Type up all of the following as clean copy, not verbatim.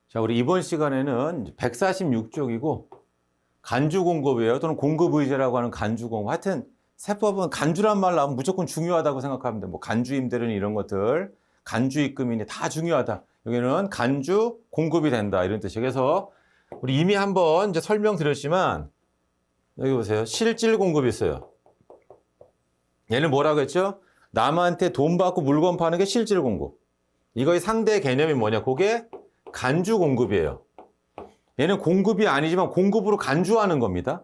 자, 우리 이번 시간에는 146쪽이고 간주 공급이에요. 또는 공급 의제라고 하는 간주 공급. 하여튼 세법은 간주란 말 나오면 무조건 중요하다고 생각하면 돼. 뭐 간주 임대료는 이런 것들, 간주 입금이니 다 중요하다. 여기는 간주 공급이 된다 이런 뜻이에요. 그래서 우리 이미 한번 이제 설명드렸지만 여기 보세요. 실질 공급이 있어요. 얘는 뭐라고 했죠? 남한테 돈 받고 물건 파는 게 실질 공급. 이거의 상대 개념이 뭐냐? 그게 간주 공급이에요. 얘는 공급이 아니지만 공급으로 간주하는 겁니다.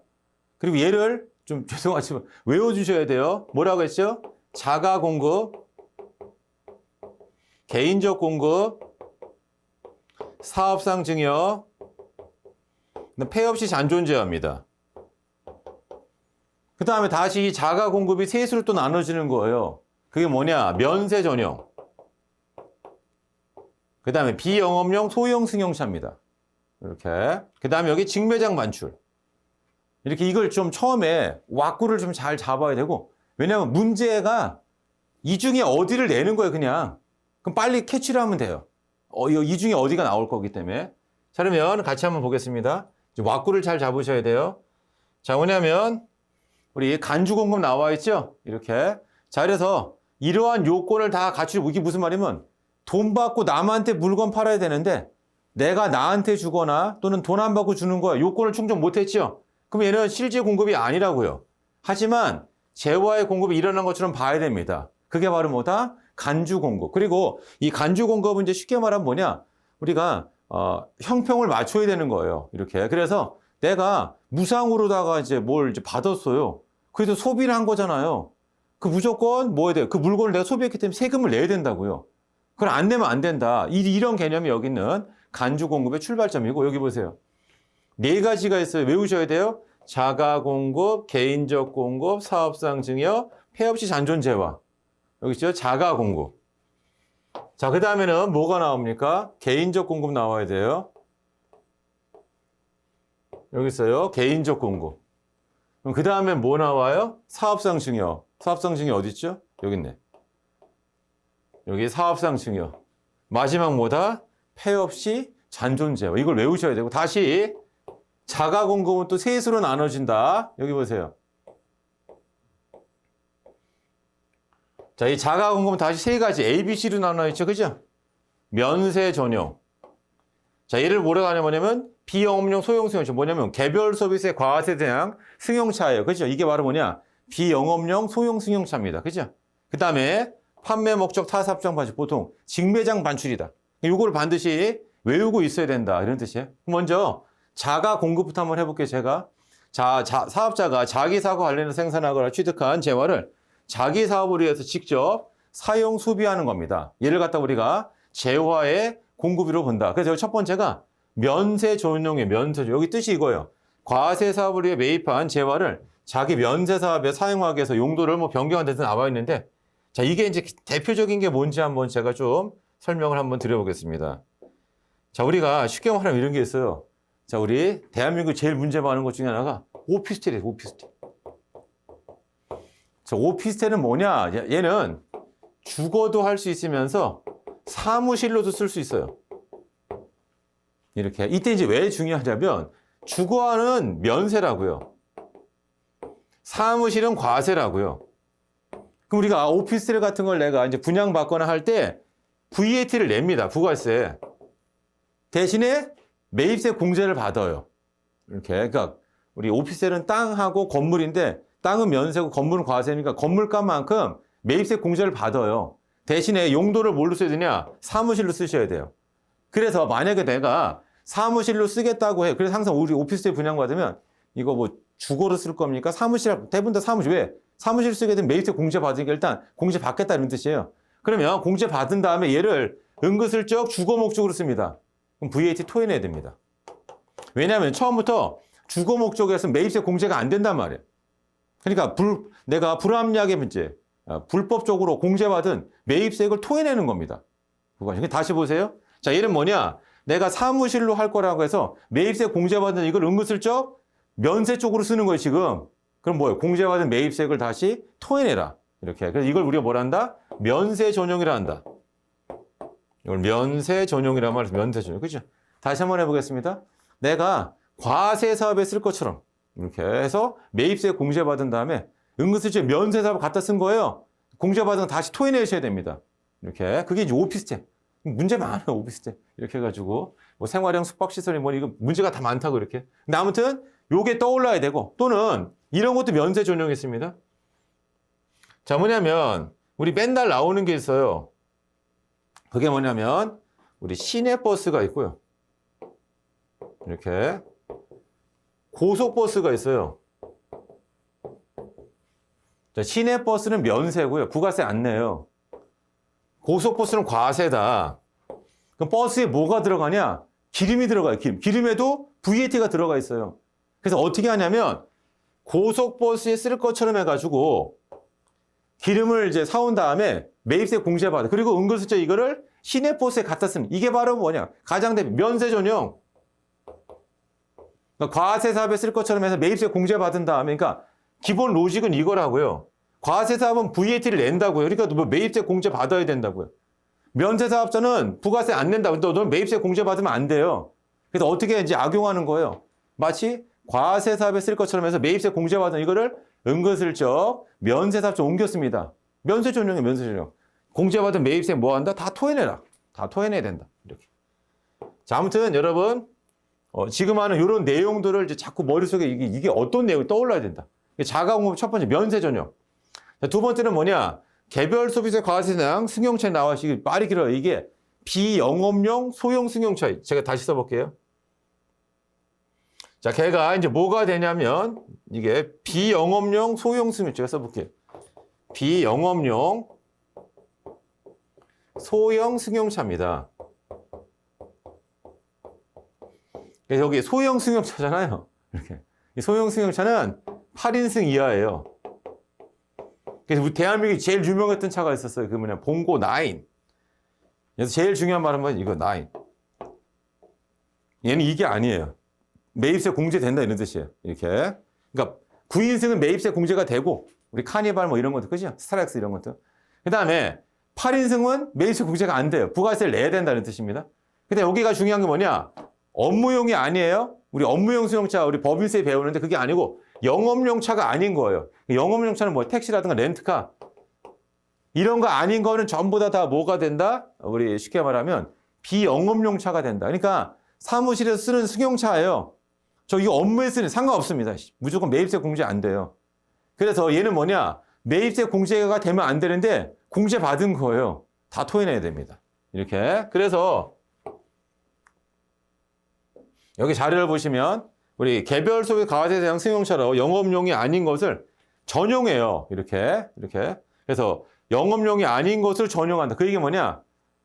그리고 얘를 좀 죄송하지만 외워주셔야 돼요. 뭐라고 했죠? 자가 공급, 개인적 공급, 사업상 증여, 폐 없이 잔존 제어입니다. 그 다음에 다시 이 자가 공급이 셋으로 또 나눠지는 거예요. 그게 뭐냐? 면세 전용. 그 다음에 비영업용 소형 승용차입니다. 이렇게. 그 다음에 여기 직매장 반출. 이렇게 이걸 좀 처음에 왁구를 좀 잘 잡아야 되고, 왜냐하면 문제가 이 중에 어디를 내는 거예요, 그냥. 그럼 빨리 캐치를 하면 돼요. 이 중에 어디가 나올 거기 때문에. 자, 그러면 같이 한번 보겠습니다. 왁구를 잘 잡으셔야 돼요. 자, 뭐냐면, 우리 간주 공급 나와 있죠? 이렇게. 자, 그래서 이러한 요건을 다 갖추고, 이게 무슨 말이면, 돈 받고 남한테 물건 팔아야 되는데 내가 나한테 주거나 또는 돈 안 받고 주는 거야. 요건을 충족 못했죠. 그럼 얘는 실질 공급이 아니라고요. 하지만 재화의 공급이 일어난 것처럼 봐야 됩니다. 그게 바로 뭐다? 간주 공급. 그리고 이 간주 공급은 이제 쉽게 말하면 뭐냐? 우리가 형평을 맞춰야 되는 거예요. 이렇게. 그래서 내가 무상으로다가 이제 뭘 이제 받았어요. 그래도 소비를 한 거잖아요. 그 무조건 뭐 해야 돼요? 그 물건을 내가 소비했기 때문에 세금을 내야 된다고요. 그걸 안 내면 안 된다. 이런 개념이 여기 있는 간주 공급의 출발점이고, 여기 보세요. 네 가지가 있어요. 외우셔야 돼요. 자가 공급, 개인적 공급, 사업상 증여, 폐 없이 잔존 재화. 여기 있죠? 자가 공급. 자, 그 다음에는 뭐가 나옵니까? 개인적 공급 나와야 돼요. 여기 있어요. 개인적 공급. 그럼 그 다음에 뭐 나와요? 사업상 증여. 사업상 증여 어디 있죠? 여기 있네. 여기 사업상 증여. 마지막 뭐다? 폐 없이 잔존 재화. 이걸 외우셔야 되고, 다시 자가 공급은 또 셋으로 나눠진다. 여기 보세요. 자, 이 자가 공급은 다시 세 가지 A, B, C로 나눠 있죠. 그죠? 면세 전용. 자, 얘를 뭐라고 하냐면 비영업용 소형 승용차. 뭐냐면 개별 서비스의 과세 대상 승용차예요. 그죠? 이게 바로 뭐냐? 비영업용 소형 승용차입니다. 그죠? 그 다음에 판매 목적 타삽장 반출. 보통 직매장 반출이다. 이걸 반드시 외우고 있어야 된다. 이런 뜻이에요. 먼저 자가 공급부터 한번 해볼게요. 제가. 사업자가 자기 사고 관련해서 생산하거나 취득한 재화를 자기 사업을 위해서 직접 사용, 소비하는 겁니다. 얘를 갖다 우리가 재화의 공급으로 본다. 그래서 여기 첫 번째가 면세 전용의 면세 전용. 여기 뜻이 이거예요. 과세 사업을 위해 매입한 재화를 자기 면세 사업에 사용하기 위해서 용도를 뭐 변경한 데서 나와 있는데, 자, 이게 이제 대표적인 게 뭔지 한번 제가 좀 설명을 한번 드려보겠습니다. 자, 우리가 쉽게 말하면 이런 게 있어요. 자, 우리 대한민국 제일 문제 많은 것 중에 하나가 오피스텔이에요, 오피스텔. 자, 오피스텔은 뭐냐? 얘는 주거도 할 수 있으면서 사무실로도 쓸 수 있어요. 이렇게. 이때 이제 왜 중요하냐면 주거는 면세라고요. 사무실은 과세라고요. 그럼 우리가 오피스텔 같은 걸 내가 이제 분양받거나 할 때 VAT를 냅니다. 부가세. 대신에 매입세 공제를 받아요. 이렇게. 그러니까 우리 오피스텔은 땅하고 건물인데 땅은 면세고 건물은 과세니까 건물값만큼 매입세 공제를 받아요. 대신에 용도를 뭘로 써야 되냐? 사무실로 쓰셔야 돼요. 그래서 만약에 내가 사무실로 쓰겠다고 해. 그래서 항상 우리 오피스텔 분양받으면 이거 뭐 주거로 쓸 겁니까? 사무실, 대부분 다 사무실. 왜? 사무실 쓰게 되면 매입세 공제 받으니까 일단 공제 받겠다 이런 뜻이에요. 그러면 공제 받은 다음에 얘를 은근슬쩍 주거 목적으로 씁니다. 그럼 VAT 토해내야 됩니다. 왜냐하면 처음부터 주거 목적에서 매입세 공제가 안 된단 말이에요. 그러니까 내가 불합리하게 문제, 불법적으로 공제받은 매입세액을 토해내는 겁니다. 다시 보세요. 자, 얘는 뭐냐? 내가 사무실로 할 거라고 해서 매입세 공제받은 이걸 은근슬쩍 면세 쪽으로 쓰는 거예요, 지금. 그럼 뭐예요? 공제받은 매입세액을 다시 토해내라. 이렇게. 그래서 이걸 우리가 뭘 한다? 면세 전용이라 한다. 이걸 면세 전용이란 말이에요. 면세 전용. 그죠? 다시 한번 해보겠습니다. 내가 과세 사업에 쓸 것처럼 이렇게 해서 매입세 공제받은 다음에 은근슬쩍 면세 사업 갖다 쓴 거예요. 공제받은 거 다시 토해내셔야 됩니다. 이렇게. 그게 이제 오피스텔. 문제 많아요, 오피스텔. 이렇게 해가지고 뭐 생활형 숙박시설이 뭐 이거 문제가 다 많다고 이렇게. 근데 아무튼 요게 떠올라야 되고 또는 이런 것도 면세 전용했습니다. 자, 뭐냐면 우리 맨날 나오는 게 있어요. 그게 뭐냐면 우리 시내버스가 있고요. 이렇게 고속버스가 있어요. 자, 시내버스는 면세고요. 부가세 안 내요. 고속버스는 과세다. 그럼 버스에 뭐가 들어가냐? 기름이 들어가요. 기름에도 VAT가 들어가 있어요. 그래서 어떻게 하냐면 고속버스에 쓸 것처럼 해가지고 기름을 이제 사온 다음에 매입세 공제받아. 그리고 은근슬쩍 이거를 시내버스에 갖다 쓰는. 이게 바로 뭐냐? 가장대비 면세 전용. 그러니까 과세 사업에 쓸 것처럼 해서 매입세 공제받은 다음에, 그러니까 기본 로직은 이거라고요. 과세 사업은 VAT를 낸다고요. 그러니까 뭐 매입세 공제 받아야 된다고요. 면세 사업자는 부가세 안 낸다고. 너는 매입세 공제 받으면 안 돼요. 그래서 어떻게 이제 악용하는 거예요? 마치 과세 사업에 쓸 것처럼 해서 매입세 공제 받은 이거를 은근슬쩍 면세 사업자 옮겼습니다. 면세 전용이에요, 면세 전용. 공제받은 매입세 뭐 한다? 다 토해내라. 다 토해내야 된다. 이렇게. 자, 아무튼 여러분, 지금 하는 이런 내용들을 이제 자꾸 머릿속에 이게 어떤 내용이 떠올라야 된다. 자가공급 첫 번째 면세 전용. 자, 두 번째는 뭐냐? 개별 소비세 과세상 승용차에 나와 이게 말이 길어요. 이게 비영업용 소형 승용차. 제가 다시 써볼게요. 자, 걔가 이제 뭐가 되냐면 이게 비영업용 소형 승용차. 제가 써볼게요. 비영업용 소형 승용차입니다. 그래서 여기 소형 승용차잖아요. 이렇게. 이 소형 승용차는 8인승 이하예요. 그래서 우리 대한민국이 제일 유명했던 차가 있었어요. 그 뭐냐, 봉고 9. 그래서 제일 중요한 말은 뭐냐, 이거 9. 얘는 이게 아니에요. 매입세 공제된다 이런 뜻이에요. 이렇게. 그러니까 9인승은 매입세 공제가 되고 우리 카니발 뭐 이런 것도 그죠? 스타렉스 이런 것도. 그다음에 8인승은 매입세 공제가 안 돼요. 부가세를 내야 된다는 뜻입니다. 근데 여기가 중요한 게 뭐냐? 업무용이 아니에요. 우리 업무용 수용차 우리 법인세 배우는데 그게 아니고 영업용 차가 아닌 거예요. 영업용 차는 뭐 택시라든가 렌트카 이런 거 아닌 거는 전부 다 뭐가 된다? 우리 쉽게 말하면 비영업용 차가 된다. 그러니까 사무실에서 쓰는 승용차예요. 저 이거 업무에 쓰는 상관없습니다. 무조건 매입세 공제 안 돼요. 그래서 얘는 뭐냐? 매입세 공제가 되면 안 되는데 공제 받은 거예요. 다 토해내야 됩니다. 이렇게. 그래서 여기 자료를 보시면 우리 개별 소비 과세 대상 승용차로 영업용이 아닌 것을 전용해요. 이렇게. 그래서 영업용이 아닌 것을 전용한다. 그 얘기 뭐냐?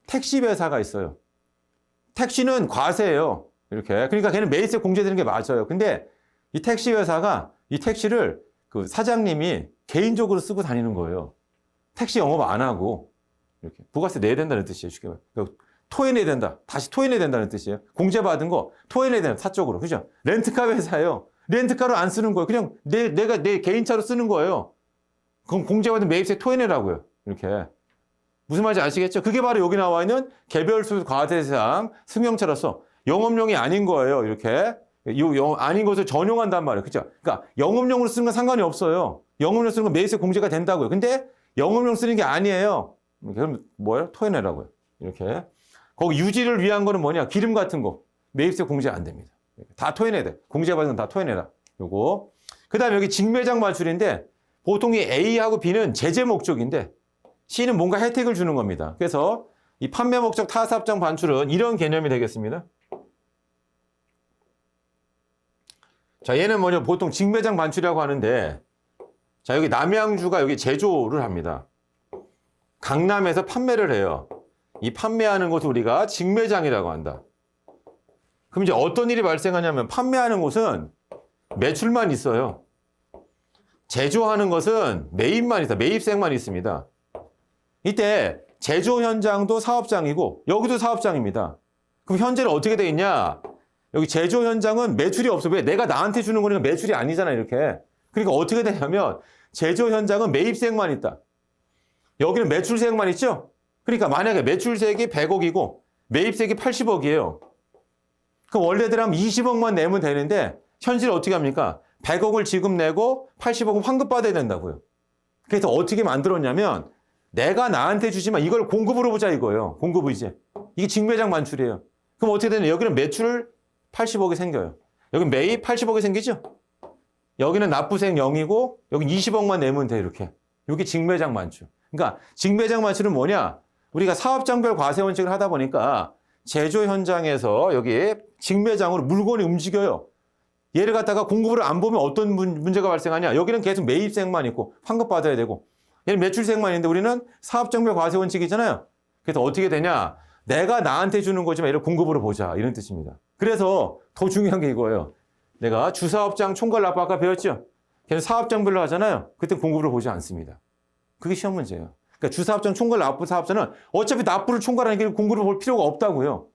택시 회사가 있어요. 택시는 과세예요. 이렇게. 그러니까 걔는 매입세 공제되는 게 맞아요. 근데 이 택시 회사가 이 택시를 그 사장님이 개인적으로 쓰고 다니는 거예요. 택시 영업 안 하고 이렇게 부가세 내야 된다는 뜻이에요. 쉽게 말해. 토해내야 된다. 다시 토해내야 된다는 뜻이에요. 공제받은 거 토해내야 된다. 사적으로. 그죠? 렌트카 회사예요. 렌트카로 안 쓰는 거예요. 그냥 내가 내 개인차로 쓰는 거예요. 그럼 공제받은 매입세 토해내라고요. 이렇게. 무슨 말인지 아시겠죠? 그게 바로 여기 나와 있는 개별 소비 과세 대상 승용차로서 영업용이 아닌 거예요. 이렇게. 아닌 것을 전용한단 말이에요. 그죠? 그러니까 영업용으로 쓰는 건 상관이 없어요. 영업용으로 쓰는 건 매입세 공제가 된다고요. 근데 영업용 쓰는 게 아니에요. 그럼 뭐예요? 토해내라고요. 이렇게. 거기 유지를 위한 거는 뭐냐? 기름 같은 거. 매입세 공제 안 됩니다. 다 토해내야 돼. 공제받은 건 다 토해내라. 요거. 그 다음에 여기 직매장 반출인데 보통 이 A하고 B는 제재 목적인데 C는 뭔가 혜택을 주는 겁니다. 그래서 이 판매 목적 타사업장 반출은 이런 개념이 되겠습니다. 자, 얘는 뭐냐? 보통 직매장 반출이라고 하는데 자, 여기 남양주가 여기 제조를 합니다. 강남에서 판매를 해요. 이 판매하는 곳을 우리가 직매장이라고 한다. 그럼 이제 어떤 일이 발생하냐면 판매하는 곳은 매출만 있어요. 제조하는 것은 매입만 있다. 매입생만 있습니다. 이때 제조 현장도 사업장이고 여기도 사업장입니다. 그럼 현재는 어떻게 돼 있냐? 여기 제조 현장은 매출이 없어. 왜? 내가 나한테 주는 거니까 매출이 아니잖아. 이렇게. 그러니까 어떻게 되냐면 제조 현장은 매입세액만 있다. 여기는 매출세액만 있죠? 그러니까 만약에 매출세액이 100억이고 매입세액이 80억이에요. 그럼 원래대로 20억만 내면 되는데 현실 어떻게 합니까? 100억을 지금 내고 80억은 환급 받아야 된다고요. 그래서 어떻게 만들었냐면 내가 나한테 주지만 이걸 공급으로 보자 이거예요. 공급 의제. 이게 직매장 만출이에요. 그럼 어떻게 되냐? 여기는 매출 80억이 생겨요. 여기 매입 80억이 생기죠? 여기는 납부세액 0이고 여기 20억만 내면 돼 이렇게. 이게 직매장 만출. 그러니까 직매장 만출은 뭐냐? 우리가 사업장별 과세 원칙을 하다 보니까 제조 현장에서 여기 직매장으로 물건이 움직여요. 얘를 갖다가 공급을 안 보면 어떤 문제가 발생하냐? 여기는 계속 매입세액만 있고 환급 받아야 되고 얘는 매출세액만 있는데 우리는 사업장별 과세 원칙이잖아요. 그래서 어떻게 되냐? 내가 나한테 주는 거지만 얘를 공급으로 보자 이런 뜻입니다. 그래서 더 중요한 게 이거예요. 내가 주사업장 총괄 납부 아까 배웠죠? 걔는 사업장별로 하잖아요. 그때 공급으로 보지 않습니다. 그게 시험 문제예요. 그러니까 주사업장 총괄 납부 사업자는 어차피 납부를 총괄하는 게 공급으로 볼 필요가 없다고요.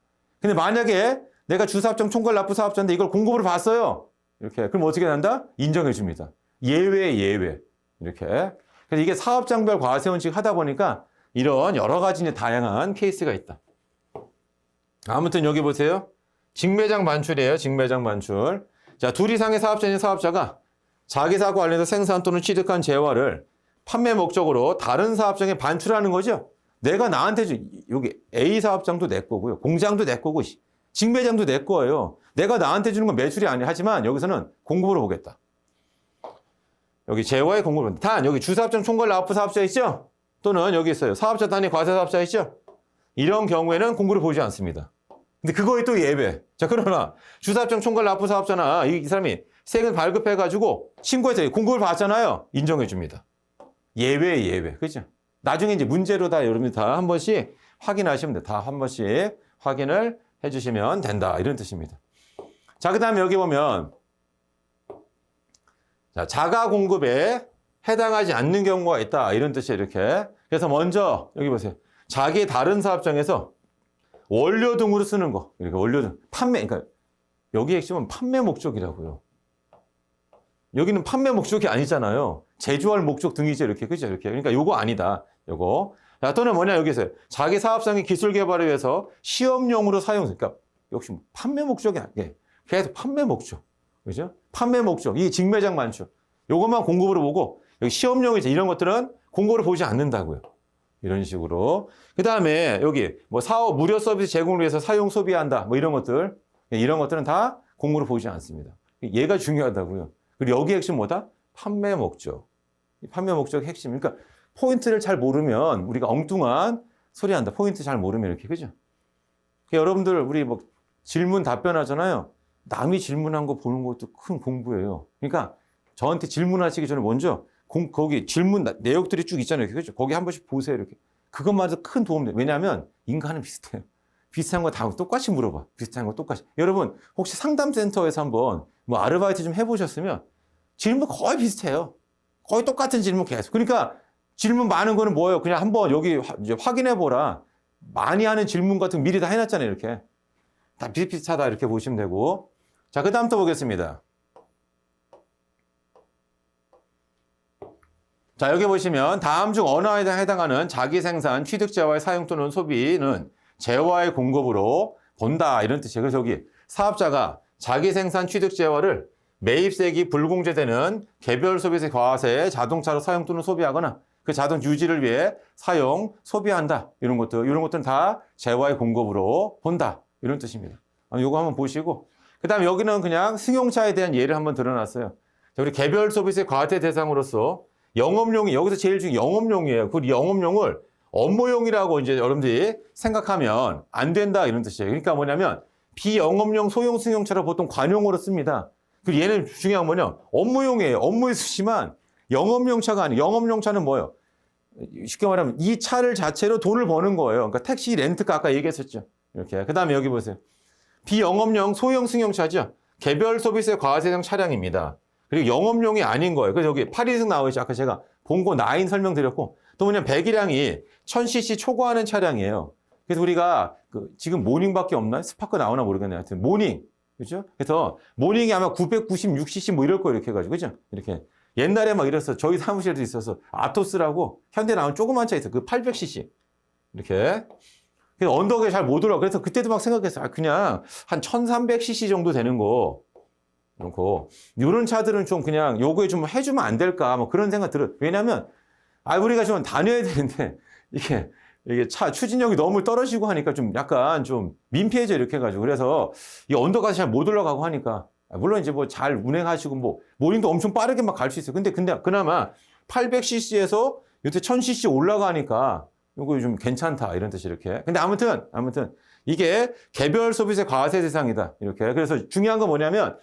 근데 만약에 내가 주사업장 총괄 납부 사업자인데 이걸 공급으로 봤어요. 이렇게. 그럼 어떻게 된다? 인정해 줍니다. 예외. 이렇게. 그래서 이게 사업장별 과세 원칙 하다 보니까 이런 여러 가지 이제 다양한 케이스가 있다. 아무튼 여기 보세요. 직매장 만출이에요. 직매장 만출. 자, 둘 이상의 사업자인 사업자가 자기 사업과 관련해서 생산 또는 취득한 재화를 판매 목적으로 다른 사업장에 반출하는 거죠. 내가 나한테 여기 A 사업장도 내 거고요. 공장도 내 거고 직매장도 내 거예요. 내가 나한테 주는 건 매출이 아니야. 하지만 여기서는 공급으로 보겠다. 여기 재화의 공급은 단 여기 주사업장 총괄 납부 사업자 있죠? 또는 여기 있어요. 사업자 단위 과세 사업자 있죠? 이런 경우에는 공급을 보지 않습니다. 근데 그거에 또 예외. 자, 그러나 주사업장 총괄 납부 사업자나 이 사람이 세금 발급해가지고 신고해서 공급을 받잖아요. 인정해 줍니다. 예외. 그죠? 나중에 이제 문제로 다 여러분들 다 한 번씩 확인하시면 돼요. 다 한 번씩 확인을 해주시면 된다. 이런 뜻입니다. 자, 그 다음에 여기 보면 자, 자가 공급에 해당하지 않는 경우가 있다. 이런 뜻이에요. 이렇게. 그래서 먼저 여기 보세요. 자기 다른 사업장에서 원료 등으로 쓰는 거. 이렇게 원료 등. 판매. 그러니까 여기 핵심은 판매 목적이라고요. 여기는 판매 목적이 아니잖아요. 제조할 목적 등이죠. 이렇게. 그죠? 이렇게. 그러니까 요거 아니다. 요거. 자, 또는 뭐냐. 여기서 자기 사업장의 기술 개발을 위해서 시험용으로 사용. 그러니까 역시 판매 목적이 아니에요. 계속 판매 목적. 그죠? 판매 목적. 이 직매장 만출. 요것만 공급으로 보고 여기 시험용이죠. 이런 것들은 공급으로 보지 않는다고요. 이런 식으로. 그 다음에 여기 뭐 사업 무료 서비스 제공을 위해서 사용 소비한다. 뭐 이런 것들. 이런 것들은 다 공급으로 보지 않습니다. 얘가 중요하다고요. 그리고 여기 핵심 뭐다? 판매 목적. 판매 목적 핵심. 그러니까 포인트를 잘 모르면 우리가 엉뚱한 소리 한다. 포인트 잘 모르면 이렇게. 그죠? 그러니까 여러분들 우리 뭐 질문 답변하잖아요. 남이 질문한 거 보는 것도 큰 공부예요. 그러니까 저한테 질문하시기 전에 먼저 거기 질문 내역들이 쭉 있잖아요. 그죠? 거기 한 번씩 보세요. 이렇게. 그것만으로도 큰 도움 돼요. 왜냐하면 인간은 비슷해요. 비슷한 거 다 똑같이 물어봐. 비슷한 거 똑같이. 여러분 혹시 상담센터에서 한번 뭐 아르바이트 좀 해보셨으면 질문 거의 비슷해요. 거의 똑같은 질문 계속. 그러니까 질문 많은 거는 뭐예요? 그냥 한번 여기 이제 확인해 보라. 많이 하는 질문 같은 거 미리 다 해놨잖아요. 이렇게. 다 비슷비슷하다 이렇게 보시면 되고. 자, 그 다음 또 보겠습니다. 자, 여기 보시면 다음 중 어느 하나에 해당하는 자기 생산, 취득 재화의 사용 또는 소비는 재화의 공급으로 본다. 이런 뜻이에요. 그래서 여기 사업자가 자기 생산, 취득 재화를 매입세액이 불공제되는 개별 소비세 과세에 자동차로 사용 또는 소비하거나 그 자동 유지를 위해 사용, 소비한다. 이런 것들은 다 재화의 공급으로 본다. 이런 뜻입니다. 이거 한번 보시고. 그 다음에 여기는 그냥 승용차에 대한 예를 한번 드러났어요. 자, 우리 개별 소비세 과세 대상으로서 영업용이, 여기서 제일 중요한 영업용이에요. 그 영업용을 업무용이라고 이제 여러분들이 생각하면 안 된다. 이런 뜻이에요. 그러니까 뭐냐면 비영업용 소형 승용차를 보통 관용으로 씁니다. 그리고 얘는 중요한 건 뭐냐? 업무용이에요. 업무에 쓰지만 영업용 차가 아니에요. 영업용 차는 뭐예요? 쉽게 말하면 이 차를 자체로 돈을 버는 거예요. 그러니까 택시 렌트카 아까 얘기했었죠. 이렇게. 그 다음에 여기 보세요. 비영업용 소형 승용차죠. 개별 소비세 과세형 차량입니다. 그리고 영업용이 아닌 거예요. 그래서 여기 8인승 나오죠. 아까 제가 본고 9 설명드렸고 또 뭐냐면 배기량이 1000cc 초과하는 차량이에요. 그래서 우리가 지금 모닝밖에 없나요? 스파크 나오나 모르겠네요. 하여튼 모닝. 그죠? 그래서 모닝이 아마 996cc 뭐 이럴 거예요. 이렇게 해가지고. 그죠? 이렇게. 옛날에 막 이랬어. 저희 사무실에도 있어서 아토스라고 현대 나온 조그만 차 있어요. 그 800cc. 이렇게. 그래서 언덕에 잘 못 올라. 그래서 그때도 막 생각했어요. 아, 그냥 한 1300cc 정도 되는 거. 이런 차들은 좀 그냥 요거에 좀 해주면 안 될까. 뭐 그런 생각 들어요. 왜냐면, 우리가 좀 다녀야 되는데, 이게 차 추진력이 너무 떨어지고 하니까 좀 약간 좀 민폐죠. 이렇게 해가지고. 그래서 이 언덕까지 잘 못 올라가고 하니까. 물론 이제 뭐 잘 운행하시고 뭐, 모닝도 엄청 빠르게 막 갈 수 있어요. 근데 그나마 800cc에서 요새 1000cc 올라가니까 요거 좀 괜찮다. 이런 뜻이 이렇게. 근데 아무튼 이게 개별 소비세 과세 대상이다. 이렇게. 그래서 중요한 건 뭐냐면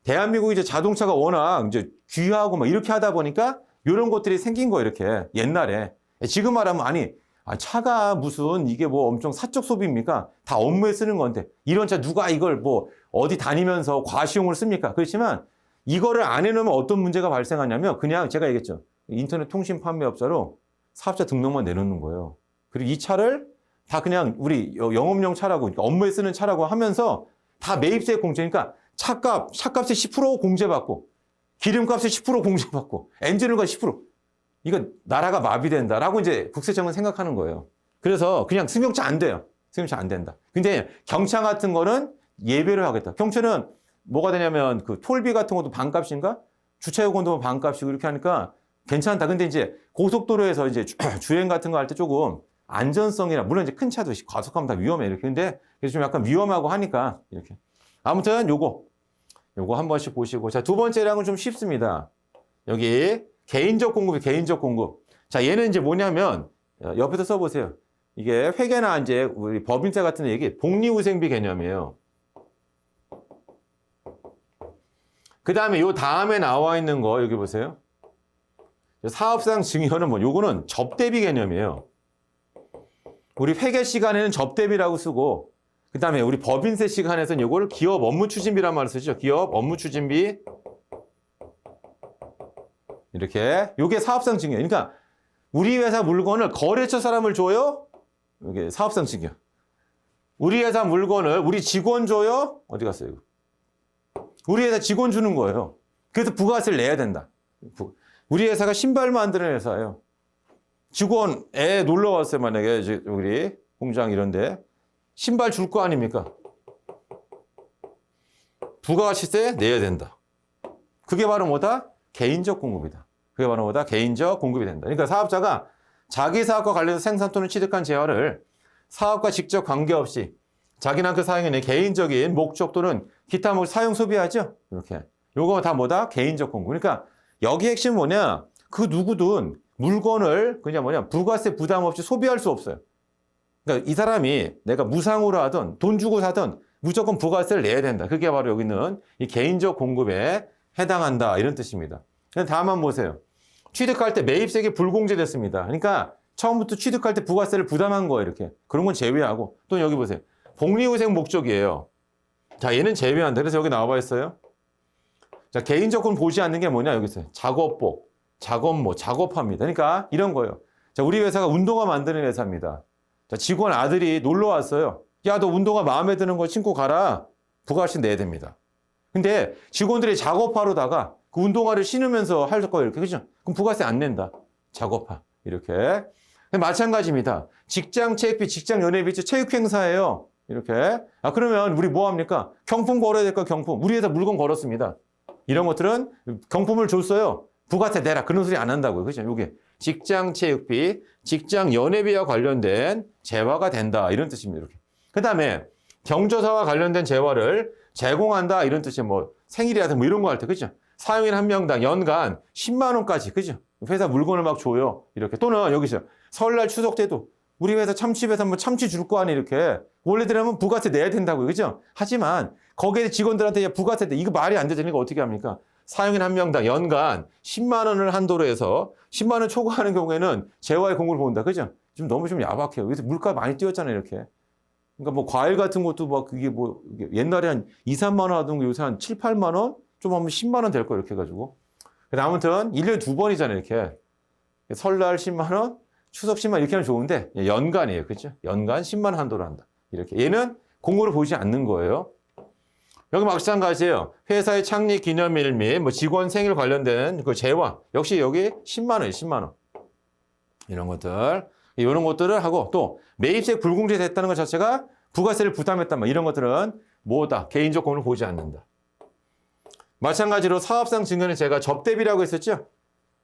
대한민국 이제 자동차가 워낙 이제 귀하고 막 이렇게 하다 보니까 이런 것들이 생긴 거예요. 이렇게. 옛날에. 지금 말하면 차가 무슨 이게 뭐 엄청 사적 소비입니까? 다 업무에 쓰는 건데 이런 차 누가 이걸 뭐 어디 다니면서 과시용을 씁니까? 그렇지만 이거를 안 해놓으면 어떤 문제가 발생하냐면 그냥 제가 얘기했죠. 인터넷 통신 판매업자로 사업자 등록만 내놓는 거예요. 그리고 이 차를 다 그냥 우리 영업용 차라고 그러니까 업무에 쓰는 차라고 하면서 다 매입세 공제니까 차값에 10% 공제받고 기름값에 10% 공제받고 엔진오일가 10% 이거 나라가 마비된다라고 이제 국세청은 생각하는 거예요. 그래서 그냥 승용차 안 돼요. 승용차 안 된다. 근데 경차 같은 거는 예배를 하겠다. 경차는 뭐가 되냐면 그 톨비 같은 것도 반값인가? 주차요금도 반값이고 이렇게 하니까 괜찮다. 근데 이제 고속도로에서 이제 주행 같은 거 할 때 조금 안전성이나 물론 이제 큰 차도 과속하면 다 위험해 이렇게. 근데 그래서 좀 약간 위험하고 하니까 이렇게. 아무튼 요거 한 번씩 보시고. 자, 두 번째랑은 좀 쉽습니다. 여기 개인적 공급이 개인적 공급. 자, 얘는 이제 뭐냐면 옆에서 써보세요. 이게 회계나 이제 우리 법인세 같은 얘기 복리후생비 개념이에요. 그 다음에 요 다음에 나와 있는 거 여기 보세요. 사업상 증여는 뭐 요거는 접대비 개념이에요. 우리 회계 시간에는 접대비라고 쓰고 그 다음에 우리 법인세 시간에서는 요거를 기업 업무 추진비란 말을 쓰죠. 기업 업무 추진비. 이렇게 요게 사업상 증여. 그러니까 우리 회사 물건을 거래처 사람을 줘요. 이게 사업상 증여. 우리 회사 물건을 우리 직원 줘요. 어디 갔어요? 우리 회사 직원 주는 거예요. 그래서 부가세를 내야 된다. 우리 회사가 신발 만드는 회사예요. 직원 애 놀러 왔어요. 만약에 우리 공장 이런데 신발 줄 거 아닙니까? 부가가치세 내야 된다. 그게 바로 뭐다? 개인적 공급이다. 그게 바로 뭐다? 개인적 공급이 된다. 그러니까 사업자가 자기 사업과 관련해서 생산 또는 취득한 재화를 사업과 직접 관계없이 자기나 그 사용인의 개인적인 목적 또는 기타 사용 소비하죠. 이렇게. 요거 다 뭐다? 개인적 공급. 그러니까 여기 핵심은 뭐냐? 그 누구든 물건을 그냥 부가세 부담 없이 소비할 수 없어요. 그러니까 이 사람이 내가 무상으로 하든 돈 주고 사든 무조건 부가세를 내야 된다. 그게 바로 여기는 이 개인적 공급에 해당한다. 이런 뜻입니다. 다음만 보세요. 취득할 때 매입세액이 불공제됐습니다. 그러니까 처음부터 취득할 때 부가세를 부담한 거예요. 이렇게. 그런 건 제외하고. 또 여기 보세요. 복리후생 목적이에요. 자, 얘는 제외한다. 그래서 여기 나와 있어요. 자, 개인적 건 보지 않는 게 뭐냐? 여기 있어요. 작업복, 작업모, 작업합니다. 그러니까 이런 거예요. 자, 우리 회사가 운동화 만드는 회사입니다. 자, 직원 아들이 놀러 왔어요. 야, 너 운동화 마음에 드는 거 신고 가라. 부가세 내야 됩니다. 근데 직원들이 작업하러다가 그 운동화를 신으면서 할 거예요. 이렇게. 그죠? 그럼 부가세 안 낸다. 작업화. 이렇게. 마찬가지입니다. 직장 체육비, 직장 연회비, 체육 행사예요. 이렇게. 그러면 우리 뭐 합니까? 경품 걸어야 될까, 경품. 우리 회사 물건 걸었습니다. 이런 것들은 경품을 줬어요. 부가세 내라. 그런 소리 안 한다고요. 그죠? 요게 직장 체육비, 직장 연회비와 관련된 재화가 된다. 이런 뜻입니다. 이렇게. 그 다음에 경조사와 관련된 재화를 제공한다. 이런 뜻이 뭐 생일이라든가 뭐 이런 거 할 때. 그죠? 사용인 한 명당 연간 10만 원까지. 그죠? 회사 물건을 막 줘요. 이렇게. 또는 여기서 설날 추석 때도 우리 회사 참치회사 뭐 참치 줄 거 아니 이렇게. 원래대로면 부가세 내야 된다고요. 그죠? 하지만 거기에 직원들한테 부가세 내. 이거 말이 안 되니까 어떻게 합니까? 사용인 한 명당 연간 10만 원을 한도로 해서 10만 원 초과하는 경우에는 재화의 공급을 본다. 그죠? 좀 너무 좀 야박해요. 요새 물가 많이 뛰었잖아요. 이렇게. 그러니까 뭐 과일 같은 것도 막 그게 뭐 옛날에 한 2, 3만 원 하던 게 요새 한 7, 8만 원? 좀 하면 10만 원 될 거예요. 이렇게 해가지고. 아무튼 1년에 2번이잖아요. 이렇게. 설날 10만 원, 추석 10만 원 이렇게 하면 좋은데 연간이에요. 그렇죠? 연간 10만 원 한도로 한다. 이렇게. 얘는 공고를 보지 않는 거예요. 여기 마찬가지예요. 회사의 창립 기념일 및 뭐 직원 생일 관련된 그 재화. 역시 여기 10만 원이에요. 10만 원. 이런 것들. 이런 것들을 하고 또 매입세 불공제 됐다는 것 자체가 부가세를 부담했단 말 이런 것들은 뭐다? 개인조건을 보지 않는다. 마찬가지로 사업상 증여는 제가 접대비라고 했었죠.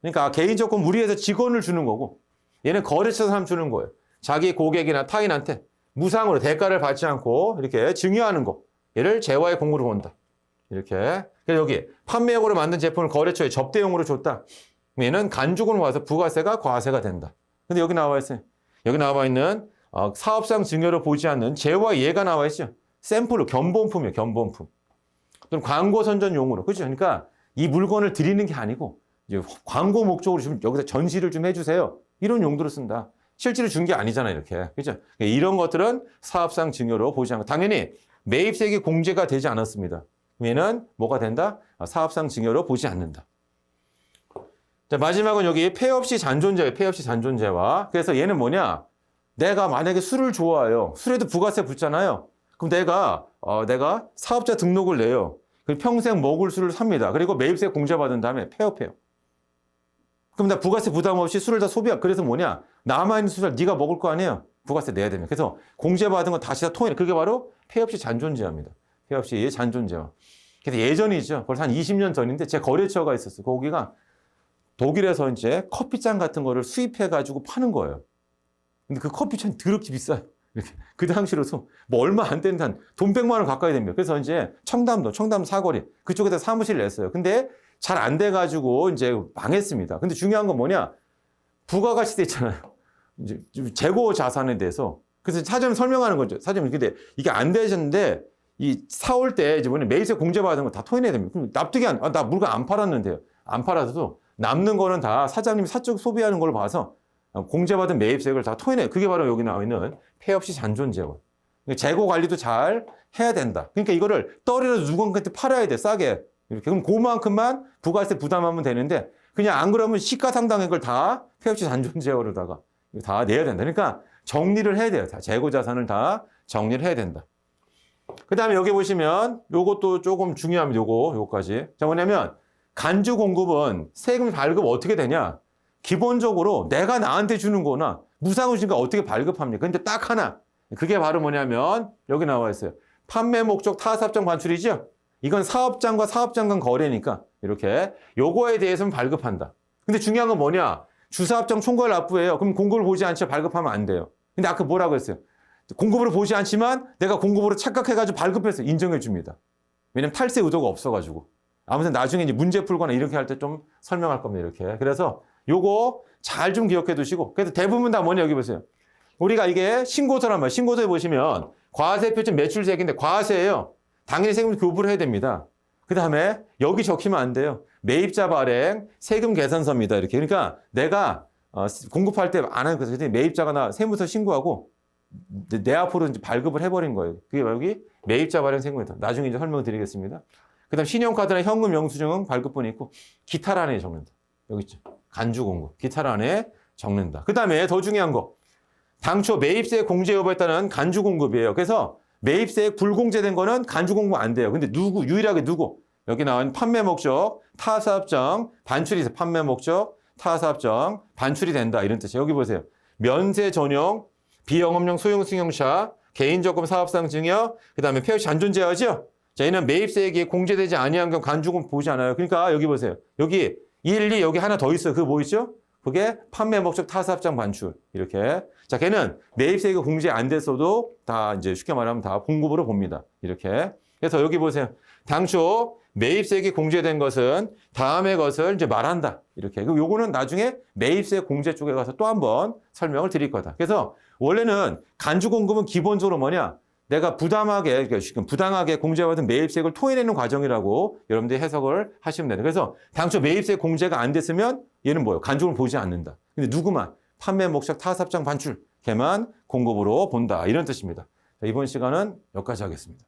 그러니까 개인조건 무리해서 직원을 주는 거고 얘는 거래처 사람 주는 거예요. 자기 고객이나 타인한테 무상으로 대가를 받지 않고 이렇게 증여하는 거. 얘를 재화의 공으로 본다. 이렇게. 그래서 여기 판매용으로 만든 제품을 거래처에 접대용으로 줬다. 얘는 간주금을 와서 부가세가 과세가 된다. 근데 여기 나와 있어요. 여기 나와 있는 사업상 증여로 보지 않는 재화 예가 나와 있죠. 샘플로 견본품이에요. 견본품. 또는 광고 선전용으로. 그렇죠? 그러니까 이 물건을 드리는 게 아니고 이제 광고 목적으로 좀 여기다 전시를 좀 해주세요. 이런 용도로 쓴다. 실제로 준 게 아니잖아요. 이렇게. 그렇죠? 이런 것들은 사업상 증여로 보지 않고 당연히 매입세액이 공제가 되지 않았습니다. 얘는 뭐가 된다? 사업상 증여로 보지 않는다. 자, 마지막은 여기 폐업시 잔존제예요. 폐업시 잔존제와. 그래서 얘는 뭐냐? 내가 만약에 술을 좋아해요. 술에도 부가세 붙잖아요. 그럼 내가 사업자 등록을 내요. 그리고 평생 먹을 술을 삽니다. 그리고 매입세 공제받은 다음에 폐업해요. 그럼 나 부가세 부담 없이 술을 다 소비해. 그래서 뭐냐? 남아있는 술을 네가 먹을 거 아니에요. 부가세 내야 됩니다. 그래서 공제받은 거 다시 다 토해내. 그게 바로 폐업시 잔존제입니다. 폐업시 잔존제와. 그래서 예전이죠. 벌써 한 20년 전인데 제 거래처가 있었어요. 거기가 독일에서 이제 커피잔 같은 거를 수입해가지고 파는 거예요. 근데 그 커피잔 더럽게 비싸요. 이렇게. 그 당시로서 뭐 얼마 안 되는 돈 100만 원 가까이 됩니다. 그래서 이제 청담 사거리 그쪽에다 사무실을 냈어요. 근데 잘 안 돼가지고 이제 망했습니다. 근데 중요한 건 뭐냐? 부가가치세 있잖아요. 이제 재고 자산에 대해서. 그래서 사전 설명하는 거죠. 사전 근데 이게 안 되셨는데 이 사올 때 이제 뭐냐 매입세 공제받은 거 다 토해내야 됩니다. 그럼 납득이 나 물건 안 팔았는데요. 안 팔아도 남는 거는 다 사장님이 사적 소비하는 걸 봐서 공제받은 매입세액을 다 토해내. 그게 바로 여기 나와 있는 폐업시 잔존재원. 재고 관리도 잘 해야 된다. 그러니까 이거를 떨이라도 누군가한테 팔아야 돼. 싸게. 이렇게. 그럼 그만큼만 부가세 부담하면 되는데 그냥 안 그러면 시가상당액을 다 폐업시 잔존재원으로다가 다 내야 된다. 그러니까 정리를 해야 돼요. 다 재고 자산을 다 정리를 해야 된다. 그 다음에 여기 보시면 요것도 조금 중요합니다. 요거까지. 자, 뭐냐면 간주 공급은 세금 발급 어떻게 되냐? 기본적으로 내가 나한테 주는 거나 무상으로 주니까 어떻게 발급합니까? 근데 딱 하나. 그게 바로 뭐냐면 여기 나와 있어요. 판매 목적 타사업장 반출이죠? 이건 사업장과 사업장 간 거래니까 이렇게 요거에 대해서는 발급한다. 근데 중요한 건 뭐냐? 주사업장 총괄 납부예요. 그럼 공급을 보지 않지 발급하면 안 돼요. 근데 아까 뭐라고 했어요? 공급으로 보지 않지만 내가 공급으로 착각해가지고 발급해서 인정해 줍니다. 왜냐면 탈세 의도가 없어가지고. 아무튼 나중에 이제 문제 풀거나 이렇게 할 때 좀 설명할 겁니다. 이렇게. 그래서 요거 잘 좀 기억해 두시고. 그래서 대부분 다 뭐냐 여기 보세요. 우리가 이게 신고서란 말이에요. 신고서에 보시면 과세표준 매출세액인데 과세예요. 당연히 세금 교부를 해야 됩니다. 그 다음에 여기 적히면 안 돼요. 매입자 발행 세금 계산서입니다. 이렇게. 그러니까 내가 공급할 때 안 하는 거죠. 매입자가 나 세무서 신고하고 내 앞으로 이제 발급을 해버린 거예요. 그게 여기 매입자 발행 세금이다. 나중에 이제 설명을 드리겠습니다. 그 다음 신용카드나 현금 영수증은 발급분이 있고 기타란에 적는다. 여기 있죠. 간주 공급. 기타란에 적는다. 그 다음에 더 중요한 거. 당초 매입세 공제 여부에 따른 간주 공급이에요. 그래서 매입세 불공제된 거는 간주 공급 안 돼요. 근데 유일하게 누구? 여기 나온 판매 목적, 타사업장, 반출이 있어요. 판매 목적, 타사업장, 반출이 된다. 이런 뜻이에요. 여기 보세요. 면세 전용, 비영업용 소형 승용차, 개인적금 사업상 증여, 그 다음에 폐업시 잔존제하죠? 자, 얘는 매입세액이 공제되지 아니한 경우 간주금 보지 않아요. 그러니까 여기 보세요. 여기 1, 2 여기 하나 더 있어요. 그거 뭐 있죠? 그게 판매 목적 타사업장 반출. 이렇게. 자, 걔는 매입세액이 공제 안 됐어도 다 이제 쉽게 말하면 다 공급으로 봅니다. 이렇게. 그래서 여기 보세요. 당초 매입세액이 공제된 것은 다음의 것을 이제 말한다. 이렇게. 그리고 요거는 나중에 매입세 공제 쪽에 가서 또 한번 설명을 드릴 거다. 그래서 원래는 간주 공급은 기본적으로 뭐냐? 내가 부당하게 공제받은 매입세액을 토해내는 과정이라고 여러분들이 해석을 하시면 됩니다. 그래서 당초 매입세 공제가 안 됐으면 얘는 뭐예요? 간주를 보지 않는다. 근데 누구만? 판매 목적 타사업장 반출. 걔만 공급으로 본다. 이런 뜻입니다. 자, 이번 시간은 여기까지 하겠습니다.